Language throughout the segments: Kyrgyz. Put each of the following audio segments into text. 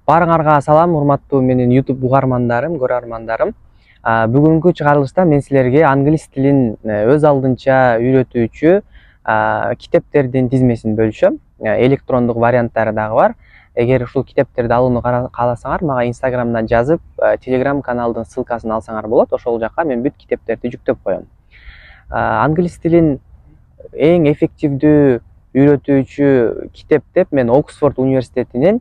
Барыңарга салам, урматтуу менин YouTube угармандарым, көрөрмандарым. Бүгүнкү чыгарылышта мен силерге англис тилин өз алдынча үйрөтүүчү китептердин тизмесин бөлүшөм. Электрондук варианттары дагы бар. Эгер ушул китептерди алууну кааласаңар, мага Instagramдан жазып, Telegram каналдын ссылкасын алсаңар болот. Ошол жака мен бүт китептерди жүктөп коем. Англис тилин эң эффективдүү үйрөтүүчү китеп деп мен Оксфорд университетинин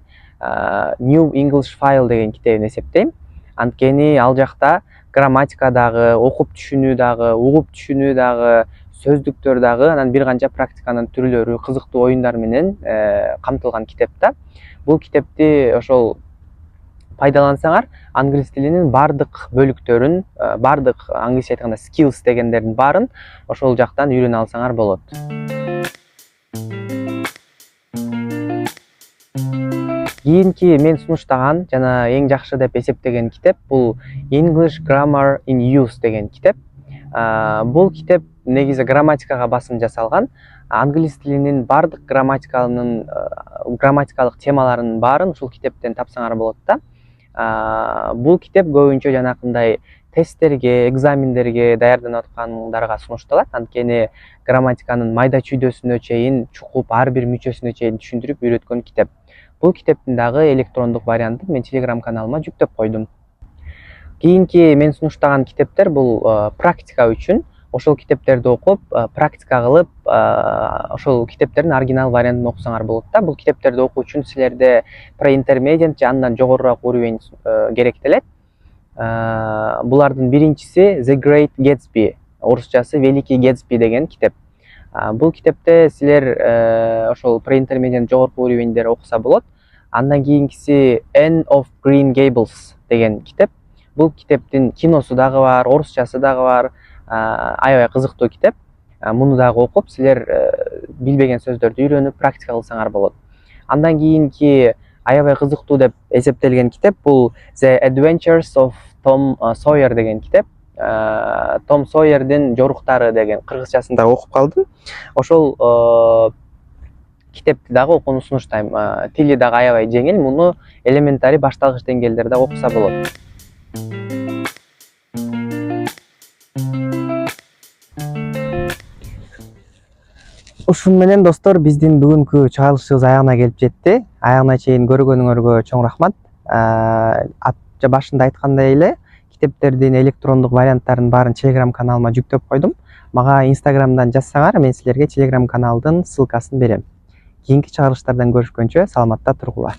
New English File деген китебин эсептейм. Анткени ал жакта грамматика дагы, окуп түшүнүү дагы, угуп түшүнүү дагы, сөздүктөр дагы, анан бир канча практиканын түрлөрү, кызыктуу оюндар менен камтылган китеп да. Бул китепти ошол пайдалансаңар, англис тилинин бардык бөлүктөрүн, бардык англисче айтканда skills дегендердин баарын ошол жактан үйрөнө алсаңар болот. Кийинки мен сунуштаган жана эң жакшы деп эсептеген китеп бул English Grammar in Use деген китеп. Бул китеп негизи грамматикага басым жасалган. Англис тилинин бардык грамматикалык темаларынын баарын ушул китептен тапсаңар болот да. Бул китеп көбүнчө жанакындай тесттерге, экзамендерге даярданып аткандарга сунушталат. Анткени грамматиканын майда чүйдөсүнө чейин чукуп, ар бир мүчөсүнө чейин түшүндүрүп үйрөткөн китеп. Бул китептин дагы электрондук вариантын мен Telegram каналыма жүктөп койдум. Кийинки мен сунуштаган китептер бул практика үчүн. Ошол китептерди окуп, практика кылып, ошол китептердин оригинал вариантын окусаңар болот да. Бул китептерди окуу үчүн силерде pre-intermediate же андан жогорураак уровень керектелет. Булардын биринчиси The Great Gatsby, орусчасы Великий Гэтсби деген китеп. Бул китепте силер ошол pre-intermediate жогорку уровеньдер окуса болот. Андан кийинкиси Anne of Green Gables деген китеп. Бул китептин киносу дагы бар, орусчасы дагы бар. Аябай кызыктуу китеп. Муну дагы окуп, силер билбеген сөздөрдү үйрөнүп, практика кылсаңар болот. Андан кийинки аябай кызыктуу деп эсептелген китеп бул The Adventures of Tom Sawyer деген китеп. Том Сойердин жоруктары деген кыргызчасын дагы окуп калдым. Ошол китепти дагы окууну сунуштайм. Тили дагы аябай жеңил, муну элементари башталгыч деңгээлдерде окуса болот. Ушун менен достор, биздин бүгүнкү чыгарылышыбыз аягына келип жетти. Аягына чейин көргөнүңөргө чоң рахмат. Башында айткандай эле, китептердин электрондук варианттарын баарын Telegram каналыма жүктөп койдум. Мага Instagramдан жазсаңар, мен силерге Telegram каналдын ссылкасын берем. Кийинки чыгарылыштардан көрүшкөнчө саламатта тургула.